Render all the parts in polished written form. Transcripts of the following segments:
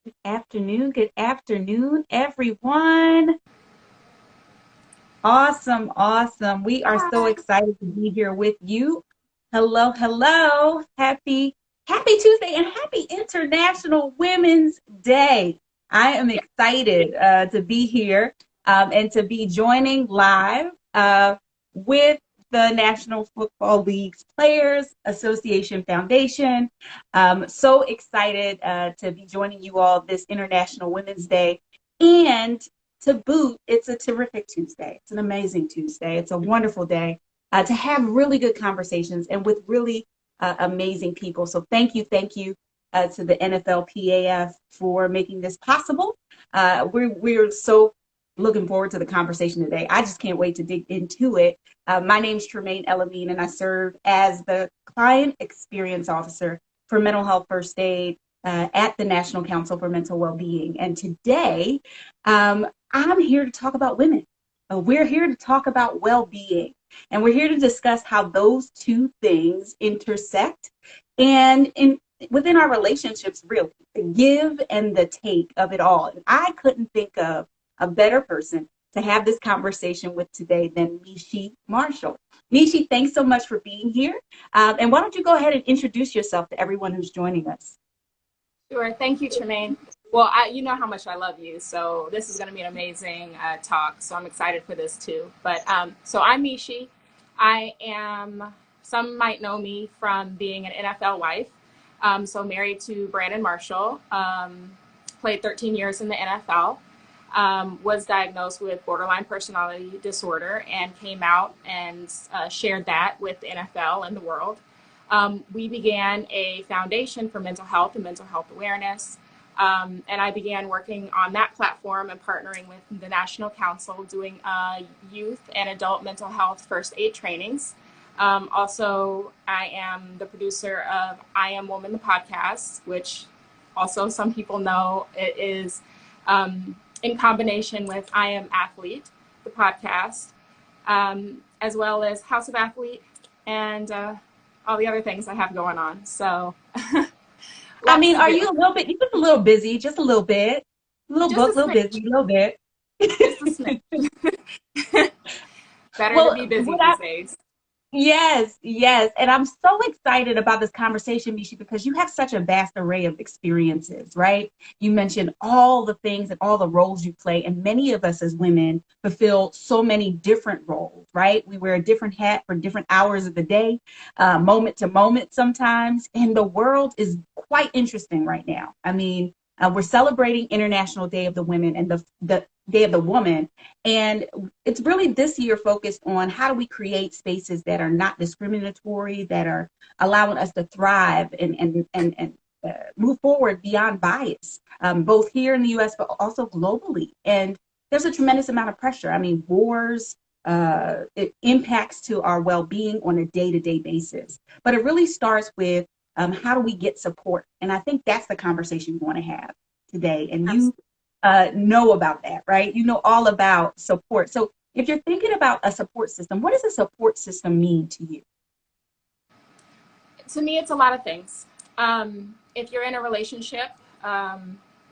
Good afternoon, everyone. Awesome, awesome. We are so Hi. excited to be here with you. Hello, hello. Happy Tuesday and happy International Women's Day. I am excited to be here and to be joining live with the National Football League's Players Association Foundation. So excited to be joining you all this International Women's Day. And to boot, it's a terrific Tuesday. It's an amazing Tuesday. It's a wonderful day to have really good conversations and with really amazing people. So thank you to the NFLPAF for making this possible. We're so looking forward to the conversation today. I just can't wait to dig into it. My name is Tremaine Elamine, and I serve as the Client Experience Officer for Mental Health First Aid at the National Council for Mental Wellbeing. And today, I'm here to talk about women. We're here to talk about well-being, and we're here to discuss how those two things intersect and within our relationships, really, the give and the take of it all. And I couldn't think of a better person to have this conversation with today than Mishi Marshall. Mishi, thanks so much for being here. And why don't you go ahead and introduce yourself to everyone who's joining us? Sure. Thank you, Tremaine. Well, you know how much I love you, so this is going to be an amazing talk. So I'm excited for this too. But so I'm Mishi. Some might know me from being an NFL wife. So married to Brandon Marshall, played 13 years in the NFL, was diagnosed with borderline personality disorder, and came out and shared that with the NFL and the world. We began a foundation for mental health and mental health awareness. And I began working on that platform and partnering with the National Council, doing youth and adult mental health first aid trainings. Also, I am the producer of I Am Woman, the podcast, which also some people know it is in combination with I Am Athlete, the podcast, as well as House of Athlete and all the other things I have going on. So I lots mean, to are do. you a little bit, you're just a little busy, just a little bit, little Just a book, little busy, smidge. a little bit. Just a smidge. Better to Well, be busy what these days. yes, yes. And I'm so excited about this conversation, Mishi, because you have such a vast array of experiences, right? You mentioned all the things and all the roles you play. And many of us as women fulfill so many different roles, right? We wear a different hat for different hours of the day, moment to moment sometimes. And the world is quite interesting right now. I mean, we're celebrating International Day of the Women and the Day of the Woman. And it's really this year focused on how do we create spaces that are not discriminatory, that are allowing us to thrive and move forward beyond bias, both here in the U.S. but also globally. And there's a tremendous amount of pressure. I mean, wars. It impacts to our well-being on a day-to-day basis, but it really starts with how do we get support, and I think that's the conversation we want to have today. And you Absolutely. know about that, right? You know all about support. So if you're thinking about a support system, what does a support system mean to you? To me, it's a lot of things. If you're in a relationship,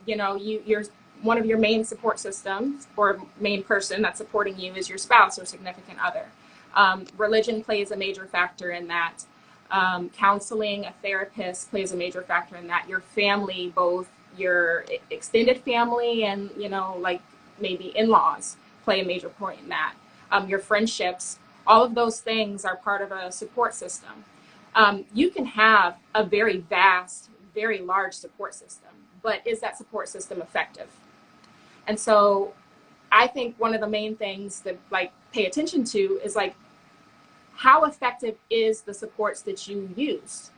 you're one of your main support systems or main person that's supporting you is your spouse or significant other. Religion plays a major factor in that. Counseling, a therapist plays a major factor in that. Your family, both your extended family and, like maybe in-laws play a major point in that. Your friendships, all of those things are part of a support system. You can have a very vast, very large support system, but is that support system effective? And so I think one of the main things that like pay attention to is like how effective is the supports that you use?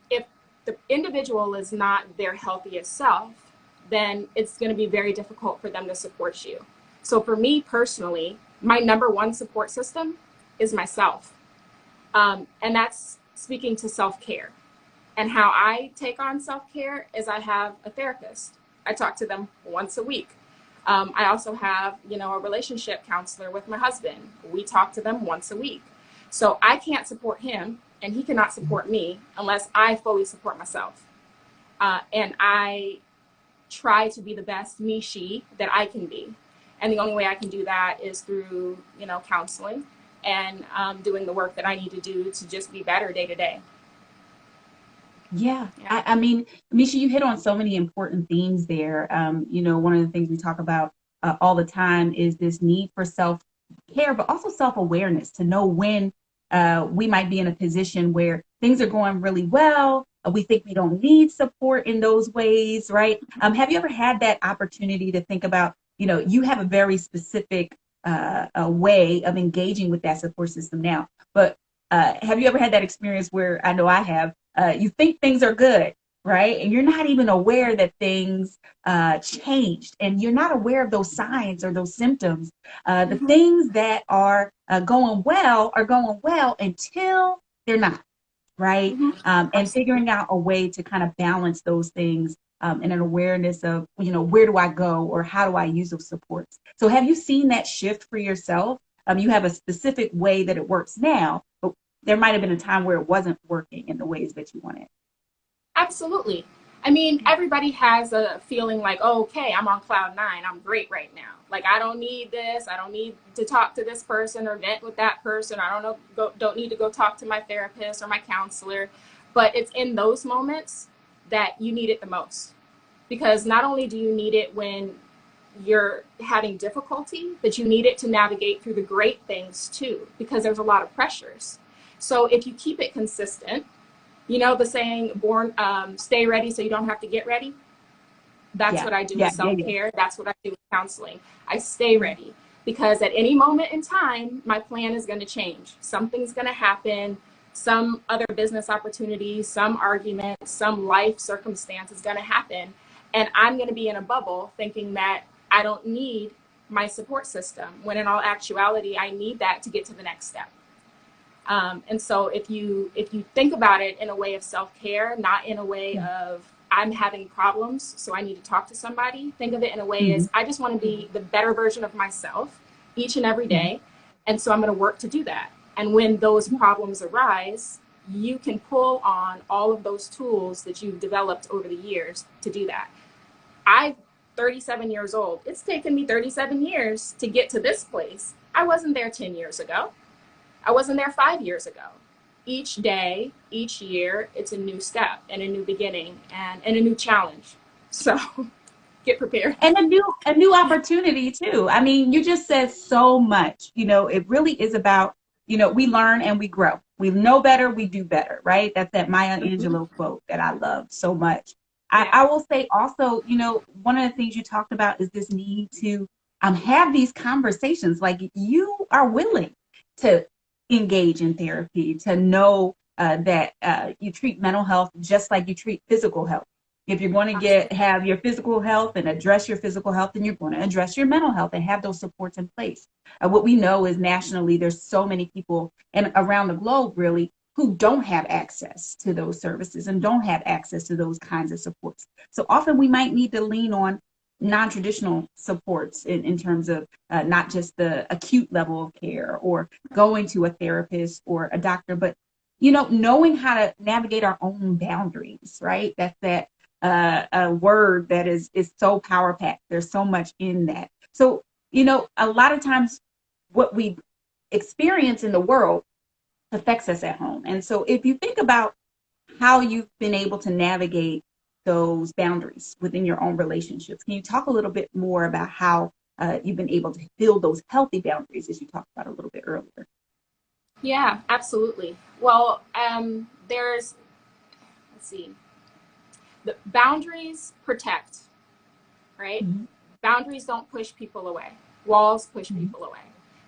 If the individual is not their healthiest self, then it's going to be very difficult for them to support you. So for me personally, my number one support system is myself. And that's speaking to self-care. And how I take on self-care is I have a therapist. I talk to them once a week. I also have, a relationship counselor with my husband. We talk to them once a week. So I can't support him and he cannot support me unless I fully support myself. And I try to be the best Mishi that I can be. And the only way I can do that is through, counseling and doing the work that I need to do to just be better day to day. Yeah, Yeah. I mean, Misha, you hit on so many important themes there. One of the things we talk about all the time is this need for self-care, but also self-awareness to know when we might be in a position where things are going really well. We think we don't need support in those ways, right? Have you ever had that opportunity to think about, you have a very specific a way of engaging with that support system now, but have you ever had that experience where I know I have? You think things are good, right? And you're not even aware that things changed, and you're not aware of those signs or those symptoms. The Mm-hmm. things that are going well until they're not, right? Mm-hmm. And Absolutely. figuring out a way to kind of balance those things and an awareness of, where do I go or how do I use those supports? So have you seen that shift for yourself? You have a specific way that it works now, but there might have been a time where it wasn't working in the ways that you wanted. Absolutely. I mean, everybody has a feeling like, oh, okay, I'm on cloud nine. I'm great right now. Like, I don't need this. I don't need to talk to this person or vent with that person. I don't know, don't need to go talk to my therapist or my counselor. But it's in those moments that you need it the most. Because not only do you need it when you're having difficulty, but you need it to navigate through the great things too, because there's a lot of pressures. So if you keep it consistent, the saying, born, stay ready so you don't have to get ready. That's Yeah, what I do with yeah, yeah, yeah. self-care. That's what I do with counseling. I stay ready because at any moment in time, my plan is going to change. Something's going to happen. Some other business opportunity, some argument, some life circumstance is going to happen. And I'm going to be in a bubble thinking that I don't need my support system, when in all actuality, I need that to get to the next step. And so if you think about it in a way of self-care, not in a way of I'm having problems, so I need to talk to somebody, think of it in a way Mm-hmm. as I just want to be the better version of myself each and every Mm-hmm. day. And so I'm going to work to do that. And when those problems arise, you can pull on all of those tools that you've developed over the years to do that. I'm 37 years old. It's taken me 37 years to get to this place. I wasn't there 10 years ago. I wasn't there 5 years ago. Each day, each year, it's a new step and a new beginning and a new challenge. So get prepared. And a new opportunity too. I mean, you just said so much. It really is about, we learn and we grow. We know better, we do better, right? That's that Maya Mm-hmm. Angelou quote that I love so much. I, Yeah. I will say also, one of the things you talked about is this need to have these conversations. Like you are willing to engage in therapy, to know that you treat mental health just like you treat physical health. If you're going to Absolutely. have your physical health and address your physical health, then you're going to address your mental health and have those supports in place. What we know is nationally, there's so many people and around the globe really who don't have access to those services and don't have access to those kinds of supports. So often we might need to lean on non-traditional supports in terms of not just the acute level of care or going to a therapist or a doctor, but knowing how to navigate our own boundaries, right? That's that a word that is so power packed. There's so much in that. So, a lot of times what we experience in the world affects us at home. And so if you think about how you've been able to navigate those boundaries within your own relationships, can you talk a little bit more about how you've been able to build those healthy boundaries as you talked about a little bit earlier? Yeah, absolutely. Well, let's see, the boundaries protect, right? Mm-hmm. Boundaries don't push people away. Walls push Mm-hmm. people away.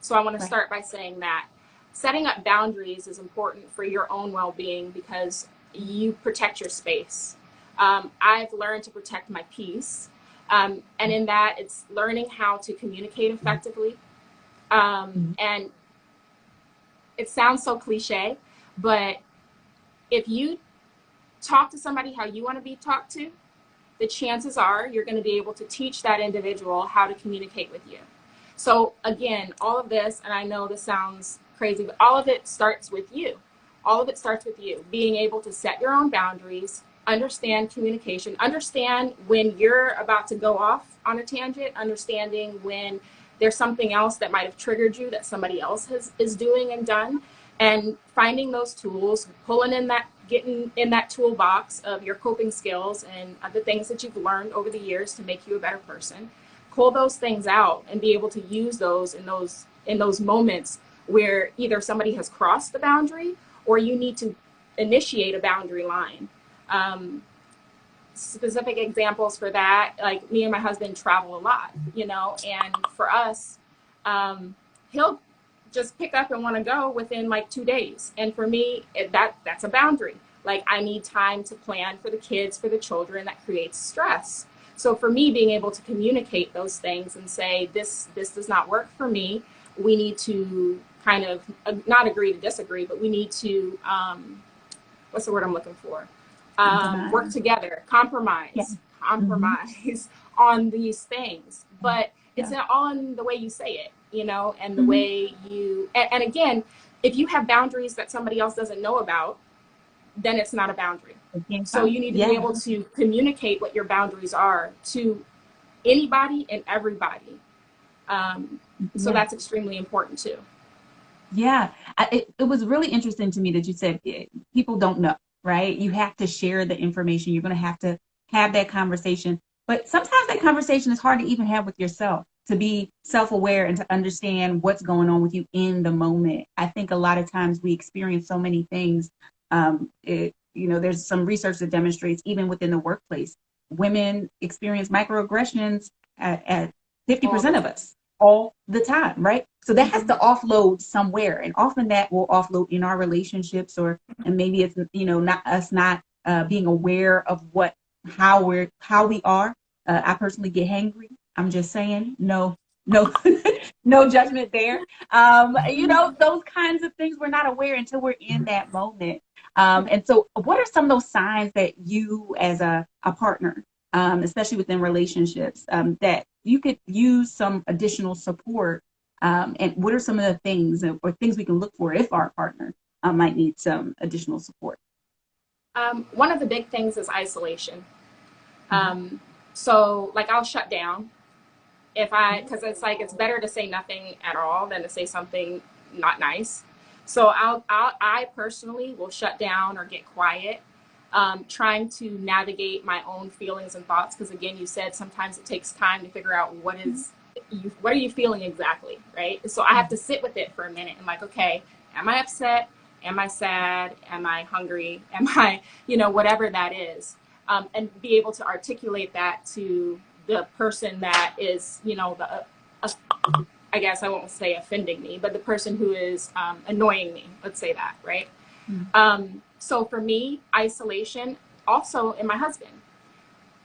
So I want to Right. start by saying that setting up boundaries is important for your own well-being because you protect your space. I've learned to protect my peace. And in that, it's learning how to communicate effectively. Mm-hmm. And it sounds so cliche, but if you talk to somebody how you want to be talked to, the chances are you're going to be able to teach that individual how to communicate with you. So again, all of this, and I know this sounds crazy, but all of it starts with you. All of it starts with you being able to set your own boundaries, understand communication, understand when you're about to go off on a tangent, understanding when there's something else that might have triggered you that somebody else is doing and done, and finding those tools, pulling in that, getting in that toolbox of your coping skills and the things that you've learned over the years to make you a better person. Pull those things out and be able to use those in those moments where either somebody has crossed the boundary or you need to initiate a boundary line. Specific examples for that, like me and my husband travel a lot, and for us, he'll just pick up and want to go within like 2 days. And for me, that's a boundary. Like, I need time to plan for the kids, for the children. That creates stress. So for me, being able to communicate those things and say, this does not work for me. We need to kind of not agree to disagree, but we need to, what's the word I'm looking for? Work together, compromise on these things. But it's all in the way you say it, and the way you, and again, if you have boundaries that somebody else doesn't know about, then it's not a boundary. So you need to be able to communicate what your boundaries are to anybody and everybody. So that's extremely important too. Yeah, it was really interesting to me that you said people don't know, right? You have to share the information. You're going to have that conversation. But sometimes that conversation is hard to even have with yourself, to be self-aware and to understand what's going on with you in the moment. I think a lot of times we experience so many things. There's some research that demonstrates even within the workplace, women experience microaggressions at 50% of us all the time, right? So that has to offload somewhere, and often that will offload in our relationships, and maybe it's not being aware of how we are. I personally get hangry. I'm just saying, no, no judgment there. Those kinds of things we're not aware until we're in that moment. And so, what are some of those signs that you, as a partner, especially within relationships, that you could use some additional support? And what are some of the things or things we can look for if our partner might need some additional support? One of the big things is isolation. So, like, I'll shut down because it's like, it's better to say nothing at all than to say something not nice. So I personally will shut down or get quiet, trying to navigate my own feelings and thoughts. Because again, you said sometimes it takes time to figure out what are you feeling exactly, right? So I have to sit with it for a minute and like, okay, am I upset? Am I sad? Am I hungry? Am I, whatever that is, and be able to articulate that to the person that is, I guess I won't say offending me, but the person who is annoying me, let's say that, right? So for me, isolation, also in my husband,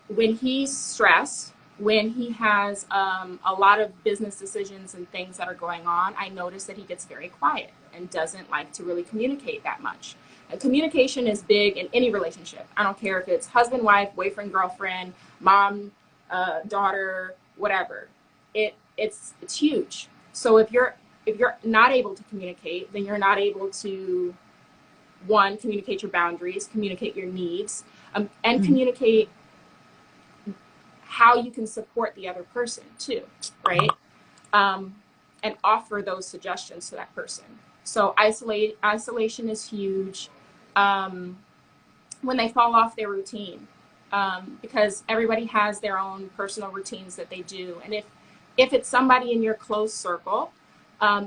when he's stressed, when he has a lot of business decisions and things that are going on, I notice that he gets very quiet and doesn't like to really communicate that much. And communication is big in any relationship. I don't care if it's husband, wife, boyfriend, girlfriend, mom, daughter, whatever. It's huge. So if you're not able to communicate, then you're not able to, one, communicate your boundaries, communicate your needs, and communicate how you can support the other person too, right? And offer those suggestions to that person. So isolation is huge. When they fall off their routine, because everybody has their own personal routines that they do. And if it's somebody in your close circle,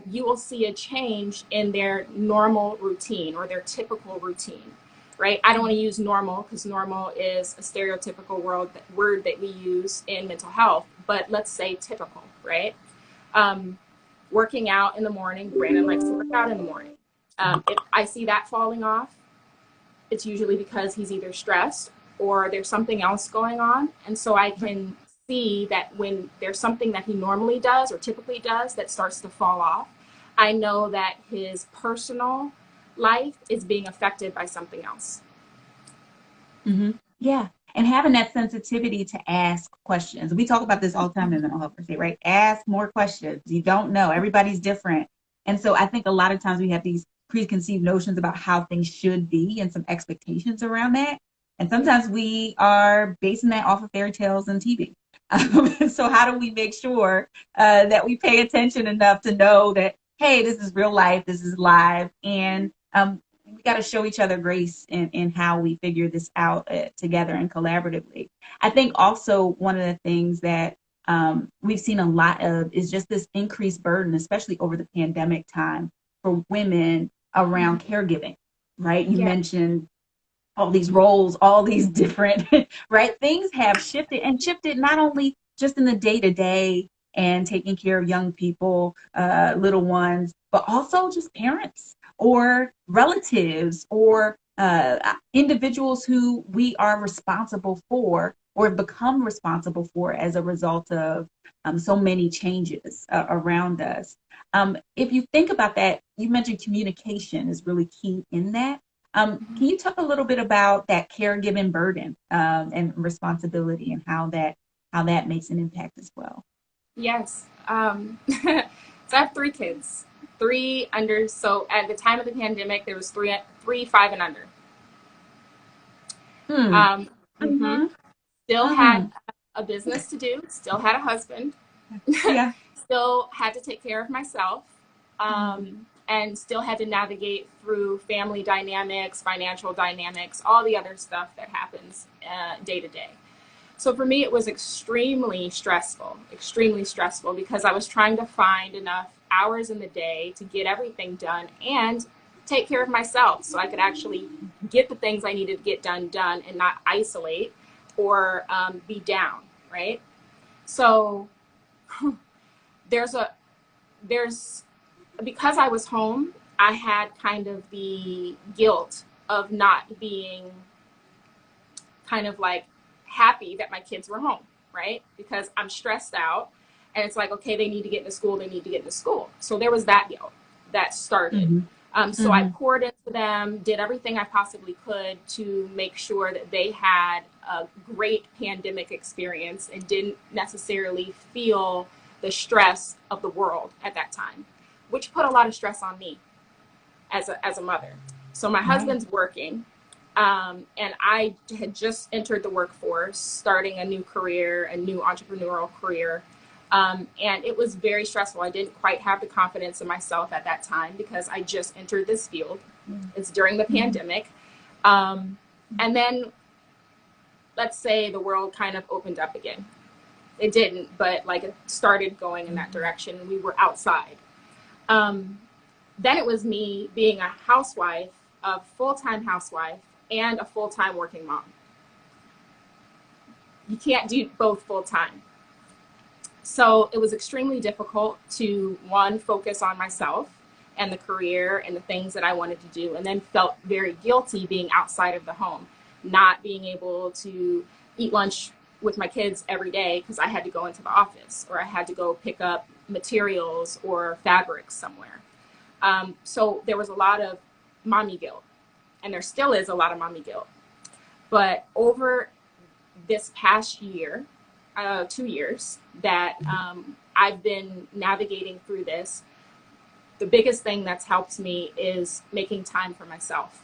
you will see a change in their normal routine or their typical routine, right? I don't want to use normal because normal is a stereotypical word that we use in mental health, but let's say typical, right? Working out in the morning, Brandon likes to work out in the morning. If I see that falling off, it's usually because he's either stressed or there's something else going on. And so I can see that when there's something that he normally does or typically does that starts to fall off, I know that his personal life is being affected by something else. Yeah. And having that sensitivity to ask questions. We talk about this all the time in mental health, right? Ask more questions. You don't know. Everybody's different. And so I think a lot of times we have these preconceived notions about how things should be and some expectations around that. And sometimes we are basing that off of fairy tales and TV. So how do we make sure that we pay attention enough to know that, hey, this is real life, this is live, and we got to show each other grace in how we figure this out together and collaboratively. I think also one of the things that we've seen a lot of is just this increased burden, especially over the pandemic time, for women around caregiving, right? You Yeah. mentioned all these roles, all these different, right? Things have shifted and shifted not only just in the day to day and taking care of young people, little ones, but also just parents or relatives or individuals who we are responsible for or have become responsible for as a result of so many changes around us. If you think about that, you mentioned communication is really key in that. Can you talk a little bit about that caregiving burden and responsibility and how that makes an impact as well? Yes. So I have three kids, three under. So at the time of the pandemic, there was three, 5 and under. Hmm. Um, mhm. Uh-huh. Still had Hmm. a business to do. Still had a husband. Yeah. Still had to take care of myself. Hmm. And still had to navigate through family dynamics, financial dynamics, all the other stuff that happens day to day. So for me, it was extremely stressful because I was trying to find enough hours in the day to get everything done and take care of myself so I could actually get the things I needed to get done and not isolate or be down, right? So there's a, there's, because I was home, I had kind of the guilt of not being kind of like happy that my kids were home, right? Because I'm stressed out and it's like, okay, they need to get into school, they need to get into school. So there was that guilt that started. Hmm. So I Hmm. poured into them, did everything I possibly could to make sure that they had a great pandemic experience and didn't necessarily feel the stress of the world at that time, which put a lot of stress on me as a mother. So my Right. husband's working, and I had just entered the workforce, starting a new career, a new entrepreneurial career. And it was very stressful. I didn't quite have the confidence in myself at that time because I just entered this field. It's during the Hmm. pandemic. Um, and then let's say the world kind of opened up again. It didn't, but like it started going in that direction. We were outside. Um, then it was me being a housewife, a full-time housewife, and a full-time working mom. You can't do both full-time. So it was extremely difficult to, one, focus on myself and the career and the things that I wanted to do, and then felt very guilty being outside of the home, not being able to eat lunch with my kids every day because I had to go into the office or I had to go pick up materials or fabrics somewhere. So there was a lot of mommy guilt, and there still is a lot of mommy guilt. But over this past year, 2 years that I've been navigating through this, the biggest thing that's helped me is making time for myself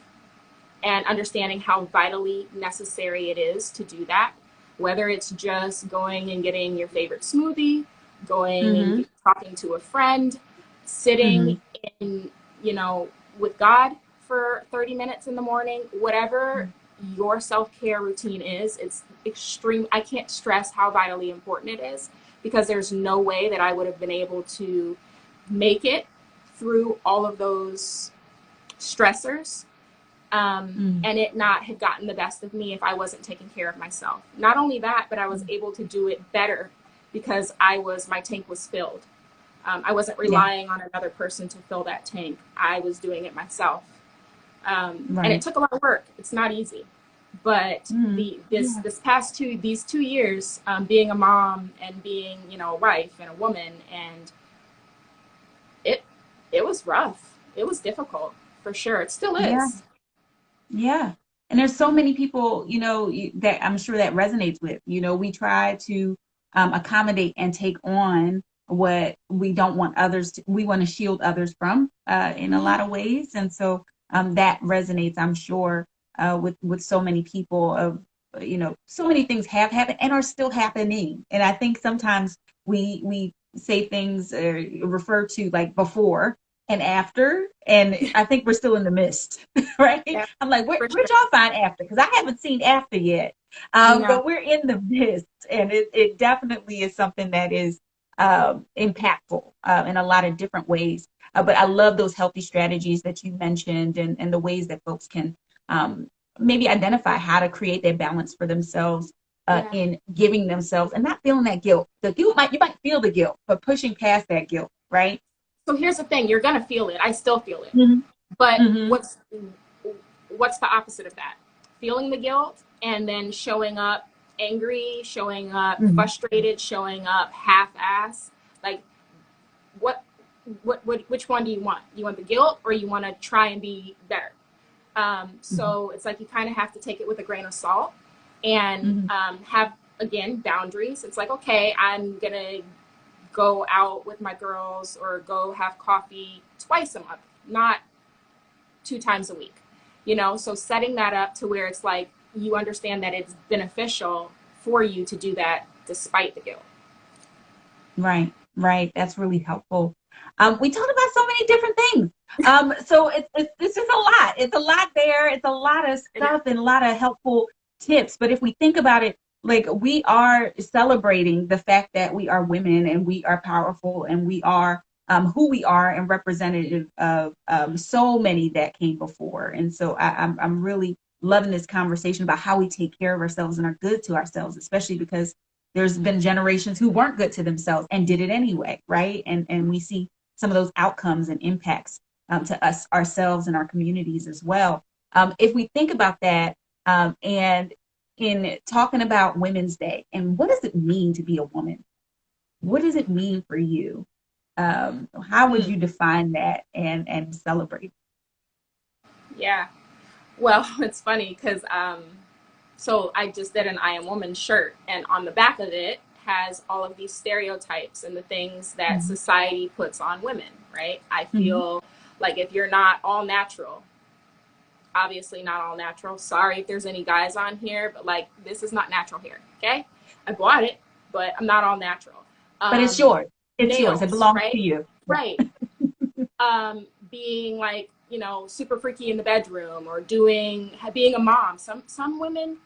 and understanding how vitally necessary it is to do that. Whether it's just going and getting your favorite smoothie, going Hmm. and talking to a friend, Hmm. sitting in, you know, with God for 30 minutes in the morning, whatever your self-care routine is, it's extreme. I can't stress how vitally important it is because there's no way that I would have been able to make it through all of those stressors, Hmm. and it not have gotten the best of me if I wasn't taking care of myself. Not only that, but I was able to do it better because my tank was filled. I wasn't Yeah. relying on another person to fill that tank. I was doing it myself, and it Right. took a lot of work. It's not easy, but Hmm. Yeah. this past these 2 years, being a mom and being, you know, a wife and a woman, and it it was rough. It was difficult for sure. It still Yeah. is. Yeah. And there's so many people, that I'm sure that resonates with. We try to accommodate and take on what we don't want others to, we want to shield others from in a lot of ways. And so that resonates, I'm sure. with so many people of so many things have happened and are still happening. And I think sometimes we say things refer to like before and after, and I think we're still in the midst, right? Yeah, I'm like, for where'd sure. y'all find after? Because I haven't seen after yet, No. but we're in the midst, and it definitely is something that is impactful in a lot of different ways. But I love those healthy strategies that you mentioned, and the ways that folks can um, maybe identify how to create that balance for themselves Yeah. in giving themselves and not feeling that guilt. The guilt you might feel the guilt, but pushing past that guilt, right? So here's the thing: you're gonna feel it. I still feel it. Mm-hmm. But Mm-hmm. what's the opposite of that? Feeling the guilt and then showing up angry, showing up Mm-hmm. frustrated, showing up half-ass. Like, what, which one do you want? You want the guilt, or you want to try and be better? So it's like you kind of have to take it with a grain of salt and Mm-hmm. have, again, boundaries. It's like, okay, I'm gonna go out with my girls or go have coffee twice a month, not 2 times a week. So setting that up to where it's like you understand that it's beneficial for you to do that despite the guilt. Right, right. That's really helpful. We talked about so many different things. So it's just a lot. It's a lot there. It's a lot of It is. stuff and a lot of helpful tips. But if we think about it, like we are celebrating the fact that we are women and we are powerful and we are who we are and representative of so many that came before. And so I'm really loving this conversation about how we take care of ourselves and are good to ourselves, especially because there's been generations who weren't good to themselves and did it anyway, right? And we see some of those outcomes and impacts to us ourselves and our communities as well. If we think about that, and in talking about Women's Day and what does it mean to be a woman? What does it mean for you? How would Mm, you define that and celebrate? yeah. Well, it's funny because so I just did an I Am Woman shirt, and on the back of it has all of these stereotypes and the things that Mm-hmm. society puts on women, right? I Mm-hmm. feel like if you're not all natural, obviously not all natural. Sorry if there's any guys on here, but like this is not natural here, okay? I bought it, but I'm not all natural. But it's Um, yours. It's yours. It nails, belongs to right? you. Yeah. Right. Being like, super freaky in the bedroom or being a mom. Some women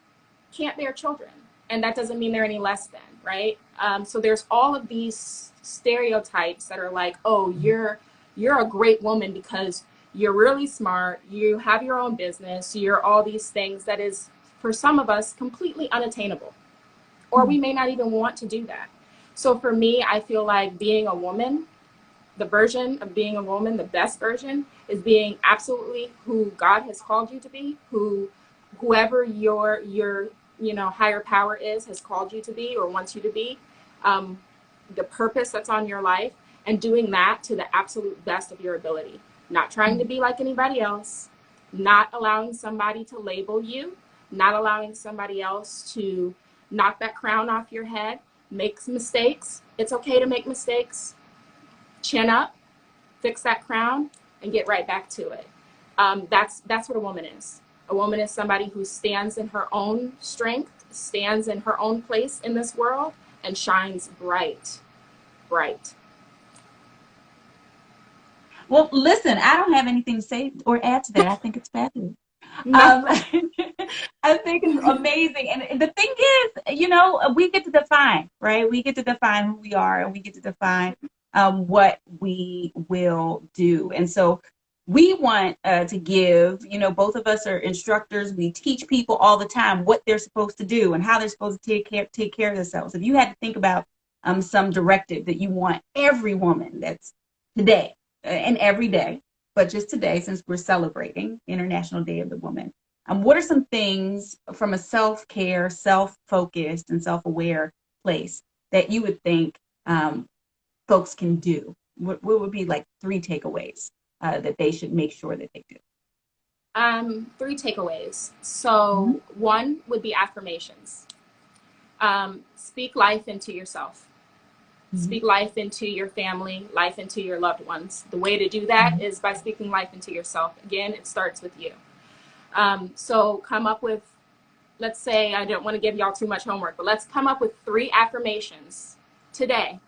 can't bear children, and that doesn't mean they're any less than, right? So there's all of these stereotypes that are like, oh, you're a great woman because you're really smart, you have your own business, you're all these things that is for some of us completely unattainable, or we may not even want to do that. So for me, I feel like being a woman, the version of being a woman, the best version, is being absolutely who God has called you to be, whoever your higher power has called you to be or wants you to be, um, the purpose that's on your life, and doing that to the absolute best of your ability. Not trying to Mm-hmm. be like anybody else, not allowing somebody to label you, not allowing somebody else to knock that crown off your head. Make mistakes. It's okay to make mistakes. Chin up, fix that crown, and get right back to it. That's what a woman is. A woman is somebody who stands in her own strength, stands in her own place in this world, and shines bright, bright. Well, listen, I don't have anything to say or add to that. I think it's fabulous. No. Um, I think it's amazing. And the thing is, we get to define, right? We get to define who we are and we get to define what we will do. And so we want to give, both of us are instructors. We teach people all the time what they're supposed to do and how they're supposed to take care of themselves. If you had to think about some directive that you want every woman that's today and every day, but just today, since we're celebrating International Day of the Woman, what are some things from a self-care, self-focused, and self-aware place that you would think folks can do? What would be like three takeaways that they should make sure that they do? Three takeaways. Mhm. So one would be affirmations. Speak life into yourself. Mhm. Speak life into your family, life into your loved ones. The way to do that Mhm. is by speaking life into yourself. Again, it starts with you. So come up with, let's say, I don't want to give y'all too much homework, but let's come up with 3 affirmations today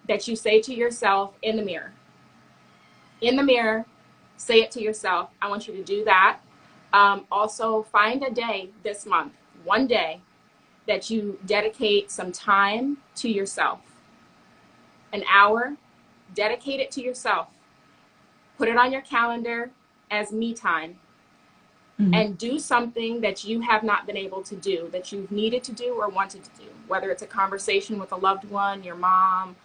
that you say to yourself in the mirror. In the mirror, say it to yourself. I want you to do that. Also, find a day this month, one day, that you dedicate some time to yourself. An hour, dedicate it to yourself. Put it on your calendar as me time, Mhm. and do something that you have not been able to do, that you've needed to do or wanted to do, whether it's a conversation with a loved one, your mom,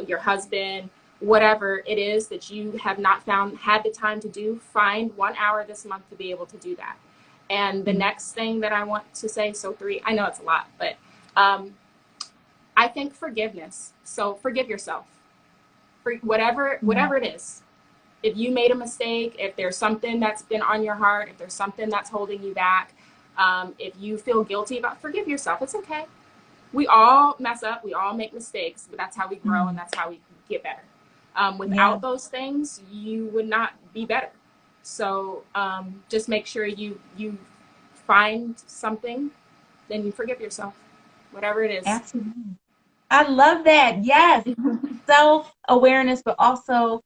your husband, whatever it is that you have not had the time to do. Find 1 hour this month to be able to do that. And the Mhm. next thing that I want to say, so 3, I know it's a lot, but um, I think forgiveness. So forgive yourself for Yeah. whatever it is. If you made a mistake, if there's something that's been on your heart, if there's something that's holding you back, if you feel guilty about, forgive yourself. It's okay. We all mess up. We all make mistakes, but that's how we grow and Mhm. that's how we get better. Yeah. Without those things, you would not be better. So just make sure you find something, then you forgive yourself, whatever it is. Absolutely. I love that. Yes. Self-awareness, but also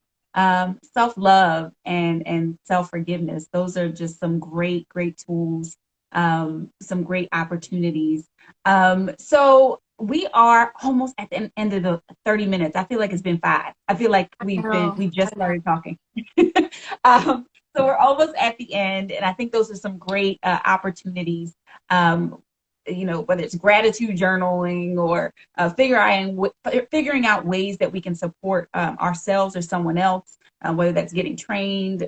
self-love and self-forgiveness. Those are just some great, great tools, some great opportunities. So we are almost at the end of the 30 minutes. I feel like it's been 5. I feel like we I just know. started talking. um, so we're almost at the end, and I think those are some great opportunities. Um, whether it's gratitude journaling or figuring out ways that we can support ourselves or someone else, whether that's getting trained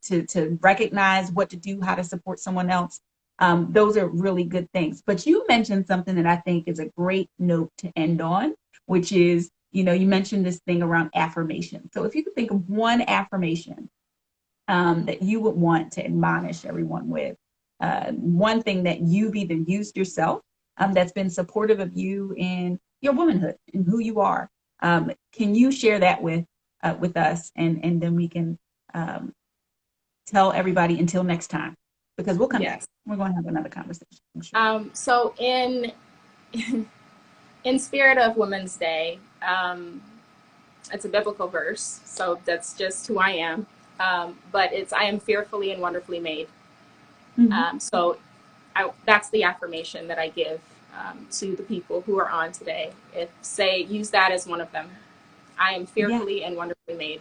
to recognize what to do, how to support someone else. Those are really good things. But you mentioned something that I think is a great note to end on, which is, you mentioned this thing around affirmation. So if you could think of one affirmation that you would want to admonish everyone with, one thing that you've either used yourself that's been supportive of you in your womanhood and who you are. Can you share that with us, and then we can um, tell everybody until next time, because we'll come back. Yes. We're going to have another conversation, I'm sure. So in spirit of Women's Day, it's a biblical verse, so that's just who I am. But it's I am fearfully and wonderfully made. Hmm. So that's the affirmation that I give to the people who are on today. If say use that as one of them. I am Yeah. fearfully and wonderfully made.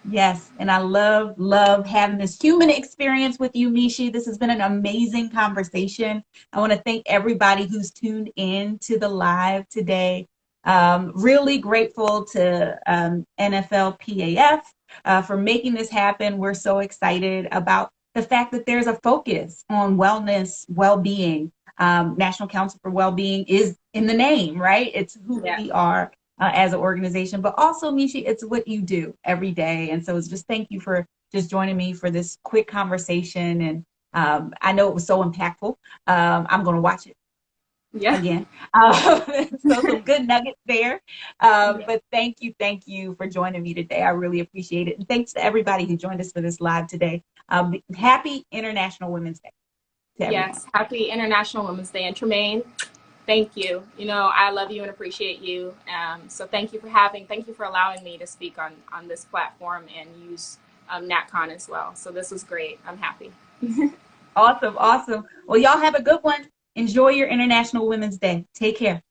Yes, and I love having this human experience with you, Mishi. This has been an amazing conversation. I want to thank everybody who's tuned in to the live today. Really grateful to NFLPAF for making this happen. We're so excited about the fact that there's a focus on wellness, well-being. National Council for Wellbeing is in the name, right? It's who Yeah. we are as an organization, but also, Mishi, it's what you do every day. And so it's just thank you for just joining me for this quick conversation. And I know it was so impactful. I'm going to watch it Yeah. again. So some good nuggets there. Yeah. But thank you for joining me today. I really appreciate it. And thanks to everybody who joined us for this live today. Happy International Women's Day to everyone. Yes. Happy International Women's Day. And Tremaine, thank you. I love you and appreciate you. So thank you for allowing me to speak on this platform and use NatCon as well. So this was great. I'm happy. Awesome, awesome. Well, y'all have a good one. Enjoy your International Women's Day. Take care.